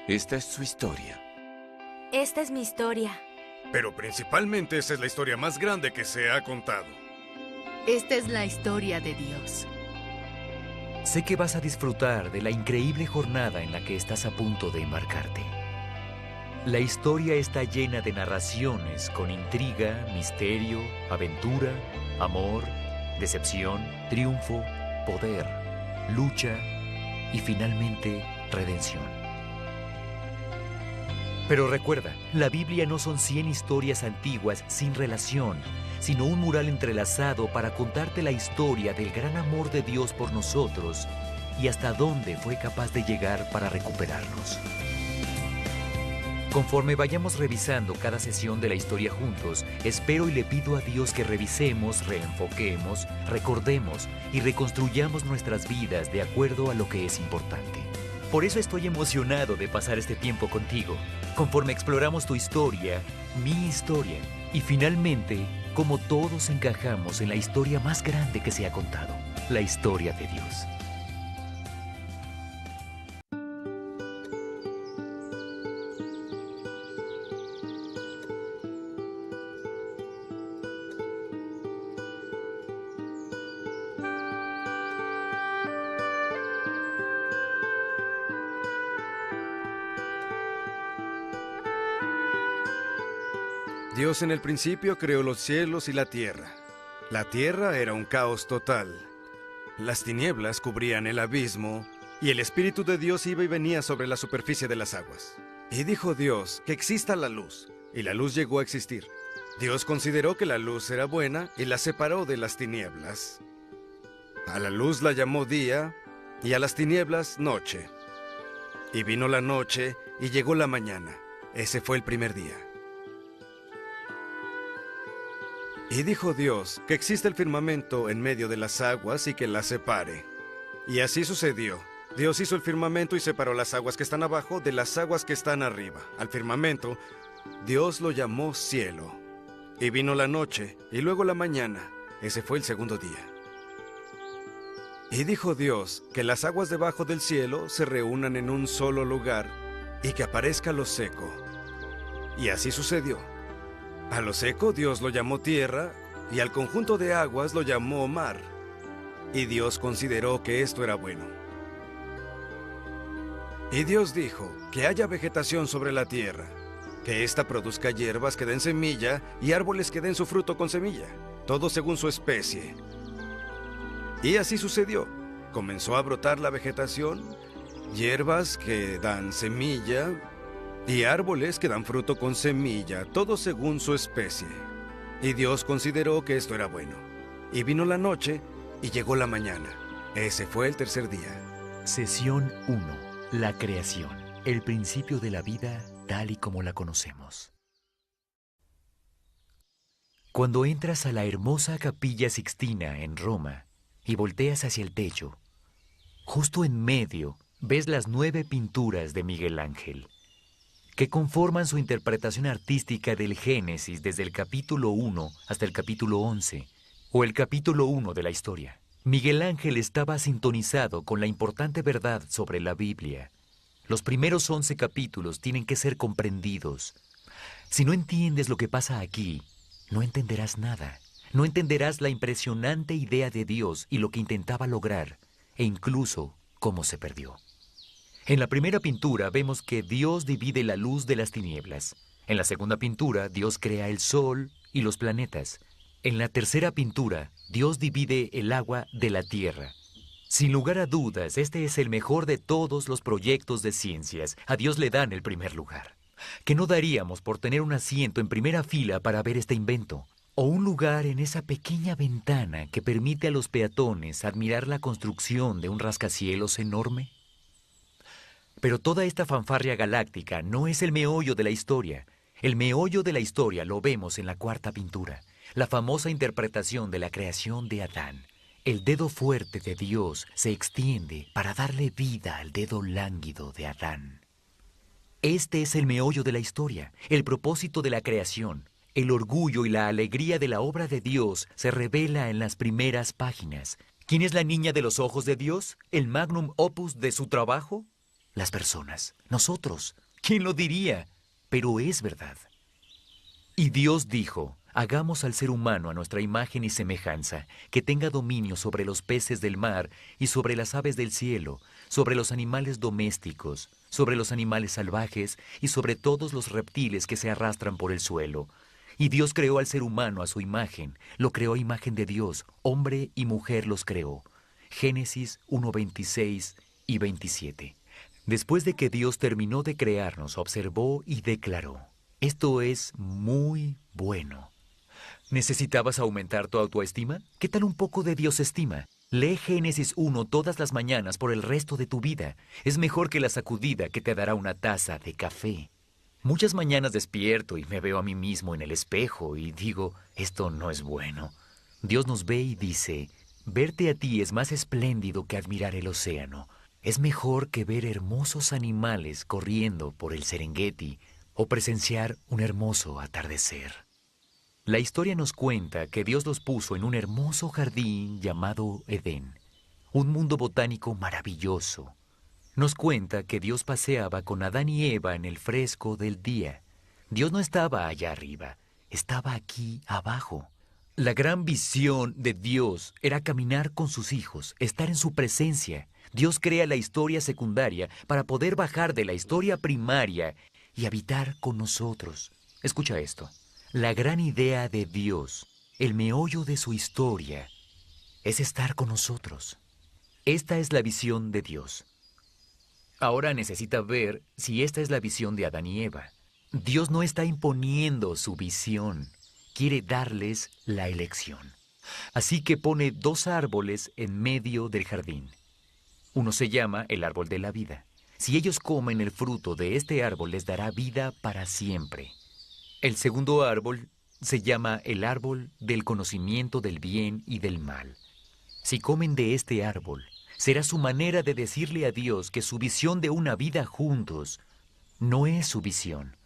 Esta es su historia. Esta es mi historia. Pero principalmente esa es la historia más grande que se ha contado. Esta es la historia de Dios. Sé que vas a disfrutar de la increíble jornada en la que estás a punto de embarcarte. La historia está llena de narraciones con intriga, misterio, aventura, amor, decepción, triunfo, poder, lucha y finalmente redención. Pero recuerda, la Biblia no son 100 historias antiguas sin relación, sino un mural entrelazado para contarte la historia del gran amor de Dios por nosotros y hasta dónde fue capaz de llegar para recuperarnos. Conforme vayamos revisando cada sesión de la historia juntos, espero y le pido a Dios que revisemos, reenfoquemos, recordemos y reconstruyamos nuestras vidas de acuerdo a lo que es importante. Por eso estoy emocionado de pasar este tiempo contigo, conforme exploramos tu historia, mi historia, y finalmente, cómo todos encajamos en la historia más grande que se ha contado, la historia de Dios. Dios en el principio creó los cielos y la tierra. La tierra era un caos total. Las tinieblas cubrían el abismo, y el Espíritu de Dios iba y venía sobre la superficie de las aguas. Y dijo Dios, que exista la luz, y la luz llegó a existir. Dios consideró que la luz era buena y la separó de las tinieblas. A la luz la llamó día, y a las tinieblas noche. Y vino la noche, y llegó la mañana. Ese fue el primer día. Y dijo Dios, que exista el firmamento en medio de las aguas y que las separe. Y así sucedió. Dios hizo el firmamento y separó las aguas que están abajo de las aguas que están arriba. Al firmamento, Dios lo llamó cielo. Y vino la noche, y luego la mañana. Ese fue el segundo día. Y dijo Dios, que las aguas debajo del cielo se reúnan en un solo lugar, y que aparezca lo seco. Y así sucedió. A lo seco Dios lo llamó tierra, y al conjunto de aguas lo llamó mar. Y Dios consideró que esto era bueno. Y Dios dijo, que haya vegetación sobre la tierra, que ésta produzca hierbas que den semilla, y árboles que den su fruto con semilla, todo según su especie. Y así sucedió. Comenzó a brotar la vegetación, hierbas que dan semilla, y árboles que dan fruto con semilla, todo según su especie. Y Dios consideró que esto era bueno. Y vino la noche, y llegó la mañana. Ese fue el tercer día. Sesión 1. La creación. El principio de la vida tal y como la conocemos. Cuando entras a la hermosa Capilla Sixtina en Roma y volteas hacia el techo, justo en medio ves las 9 pinturas de Miguel Ángel, que conforman su interpretación artística del Génesis desde el capítulo 1 hasta el capítulo 11, o el capítulo 1 de la historia. Miguel Ángel estaba sintonizado con la importante verdad sobre la Biblia. Los primeros 11 capítulos tienen que ser comprendidos. Si no entiendes lo que pasa aquí, no entenderás nada. No entenderás la impresionante idea de Dios y lo que intentaba lograr, e incluso cómo se perdió. En la primera pintura vemos que Dios divide la luz de las tinieblas. En la segunda pintura, Dios crea el sol y los planetas. En la tercera pintura, Dios divide el agua de la tierra. Sin lugar a dudas, este es el mejor de todos los proyectos de ciencias. A Dios le dan el primer lugar. ¿Qué no daríamos por tener un asiento en primera fila para ver este invento? O un lugar en esa pequeña ventana que permite a los peatones admirar la construcción de un rascacielos enorme. Pero toda esta fanfarria galáctica no es el meollo de la historia. El meollo de la historia lo vemos en la cuarta pintura, la famosa interpretación de la creación de Adán. El dedo fuerte de Dios se extiende para darle vida al dedo lánguido de Adán. Este es el meollo de la historia, el propósito de la creación. El orgullo y la alegría de la obra de Dios se revela en las primeras páginas. ¿Quién es la niña de los ojos de Dios? ¿El magnum opus de su trabajo? las personas, nosotros. ¿Quién lo diría? Pero es verdad. Y Dios dijo, hagamos al ser humano a nuestra imagen y semejanza, que tenga dominio sobre los peces del mar y sobre las aves del cielo, sobre los animales domésticos, sobre los animales salvajes y sobre todos los reptiles que se arrastran por el suelo. Y Dios creó al ser humano a su imagen, lo creó a imagen de Dios, hombre y mujer los creó. Génesis 1:26 y 27. Después de que Dios terminó de crearnos, observó y declaró, esto es muy bueno. ¿Necesitabas aumentar tu autoestima? ¿Qué tal un poco de Diosestima? Lee Génesis 1 todas las mañanas por el resto de tu vida. Es mejor que la sacudida que te dará una taza de café. Muchas mañanas despierto y me veo a mí mismo en el espejo y digo, esto no es bueno. Dios nos ve y dice, verte a ti es más espléndido que admirar el océano. Es mejor que ver hermosos animales corriendo por el Serengeti o presenciar un hermoso atardecer. La historia nos cuenta que Dios los puso en un hermoso jardín llamado Edén, un mundo botánico maravilloso. Nos cuenta que Dios paseaba con Adán y Eva en el fresco del día. Dios no estaba allá arriba, estaba aquí abajo. La gran visión de Dios era caminar con sus hijos, estar en su presencia. Dios crea la historia secundaria para poder bajar de la historia primaria y habitar con nosotros. Escucha esto. La gran idea de Dios, el meollo de su historia, es estar con nosotros. Esta es la visión de Dios. Ahora necesita ver si esta es la visión de Adán y Eva. Dios no está imponiendo su visión, quiere darles la elección. Así que pone 2 árboles en medio del jardín. Uno se llama el árbol de la vida. Si ellos comen el fruto de este árbol, les dará vida para siempre. El segundo árbol se llama el árbol del conocimiento del bien y del mal. Si comen de este árbol, será su manera de decirle a Dios que su visión de una vida juntos no es su visión.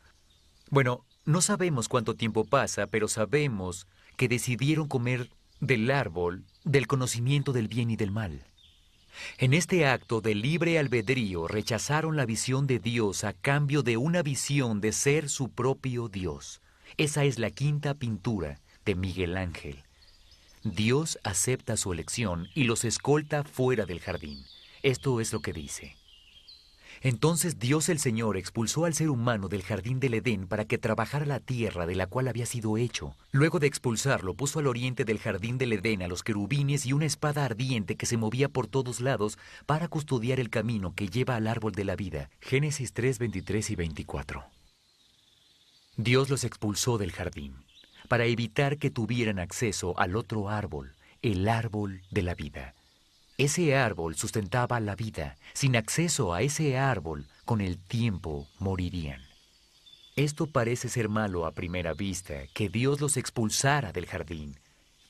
Bueno, no sabemos cuánto tiempo pasa, pero sabemos que decidieron comer del árbol del conocimiento del bien y del mal. En este acto de libre albedrío rechazaron la visión de Dios a cambio de una visión de ser su propio Dios. Esa es la 5ª pintura de Miguel Ángel. Dios acepta su elección y los escolta fuera del jardín. Esto es lo que dice. Entonces Dios el Señor expulsó al ser humano del jardín del Edén para que trabajara la tierra de la cual había sido hecho. Luego de expulsarlo, puso al oriente del jardín del Edén a los querubines y una espada ardiente que se movía por todos lados para custodiar el camino que lleva al árbol de la vida. Génesis 3, 23 y 24. Dios los expulsó del jardín para evitar que tuvieran acceso al otro árbol, el árbol de la vida. Ese árbol sustentaba la vida. Sin acceso a ese árbol, con el tiempo morirían. Esto parece ser malo a primera vista, que Dios los expulsara del jardín.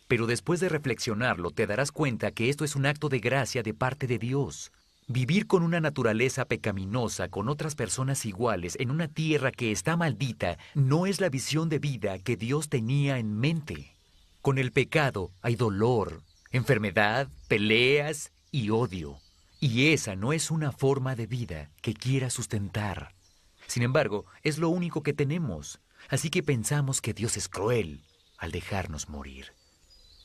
Pero después de reflexionarlo, te darás cuenta que esto es un acto de gracia de parte de Dios. Vivir con una naturaleza pecaminosa, con otras personas iguales, en una tierra que está maldita, no es la visión de vida que Dios tenía en mente. Con el pecado hay dolor, enfermedad, peleas y odio. Y esa no es una forma de vida que quiera sustentar. Sin embargo, es lo único que tenemos. Así que pensamos que Dios es cruel al dejarnos morir.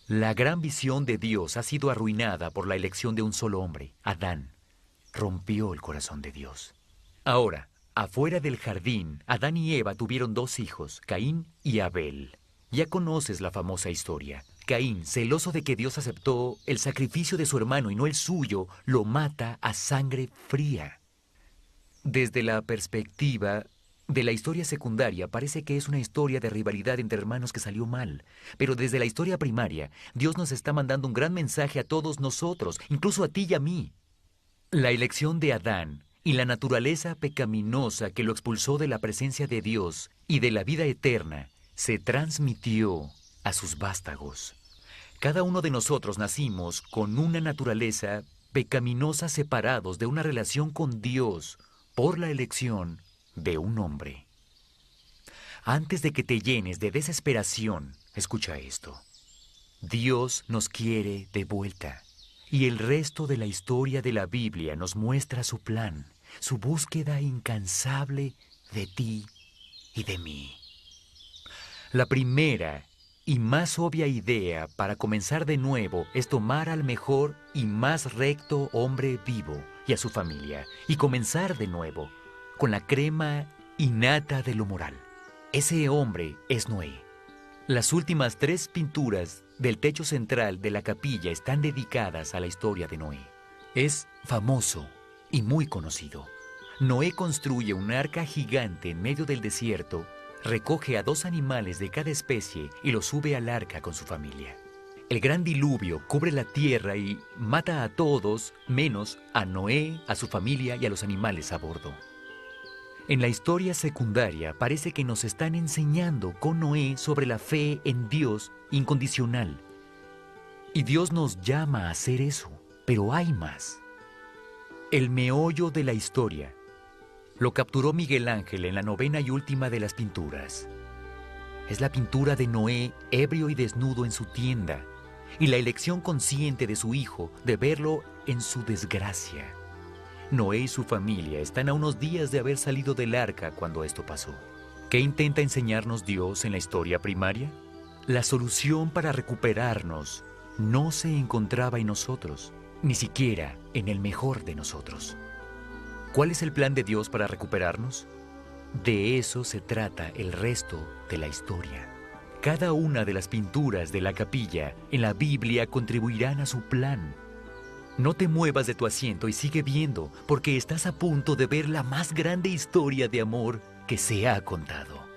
La gran visión de Dios ha sido arruinada por la elección de un solo hombre, Adán. Rompió el corazón de Dios. Ahora, afuera del jardín, Adán y Eva tuvieron 2 hijos, Caín y Abel. Ya conoces la famosa historia. Caín, celoso de que Dios aceptó el sacrificio de su hermano y no el suyo, lo mata a sangre fría. Desde la perspectiva de la historia secundaria, parece que es una historia de rivalidad entre hermanos que salió mal. Pero desde la historia primaria, Dios nos está mandando un gran mensaje a todos nosotros, incluso a ti y a mí. La elección de Adán y la naturaleza pecaminosa que lo expulsó de la presencia de Dios y de la vida eterna se transmitió a sus vástagos. Cada uno de nosotros nacimos con una naturaleza pecaminosa separados de una relación con Dios por la elección de un hombre. Antes de que te llenes de desesperación, escucha esto. Dios nos quiere de vuelta. Y el resto de la historia de la Biblia nos muestra su plan. su búsqueda incansable de ti y de mí. La primera y más obvia idea para comenzar de nuevo es tomar al mejor y más recto hombre vivo y a su familia y comenzar de nuevo con la crema innata de lo moral. Ese hombre es Noé. Las últimas 3 pinturas del techo central de la capilla están dedicadas a la historia de Noé. Es famoso y muy conocido. Noé construye un arca gigante en medio del desierto, recoge a 2 animales de cada especie y los sube al arca con su familia. El gran diluvio cubre la tierra y mata a todos, menos a Noé, a su familia y a los animales a bordo. En la historia secundaria parece que nos están enseñando con Noé sobre la fe en Dios incondicional. Y Dios nos llama a hacer eso, pero hay más. El meollo de la historia lo capturó Miguel Ángel en la 9ª y última de las pinturas. Es la pintura de Noé ebrio y desnudo en su tienda y la elección consciente de su hijo de verlo en su desgracia. Noé y su familia están a unos días de haber salido del arca cuando esto pasó. ¿Qué intenta enseñarnos Dios en la historia primaria? La solución para recuperarnos no se encontraba en nosotros, ni siquiera en el mejor de nosotros. ¿Cuál es el plan de Dios para recuperarnos? De eso se trata el resto de la historia. Cada una de las pinturas de la capilla en la Biblia contribuirán a su plan. No te muevas de tu asiento y sigue viendo, porque estás a punto de ver la más grande historia de amor que se ha contado.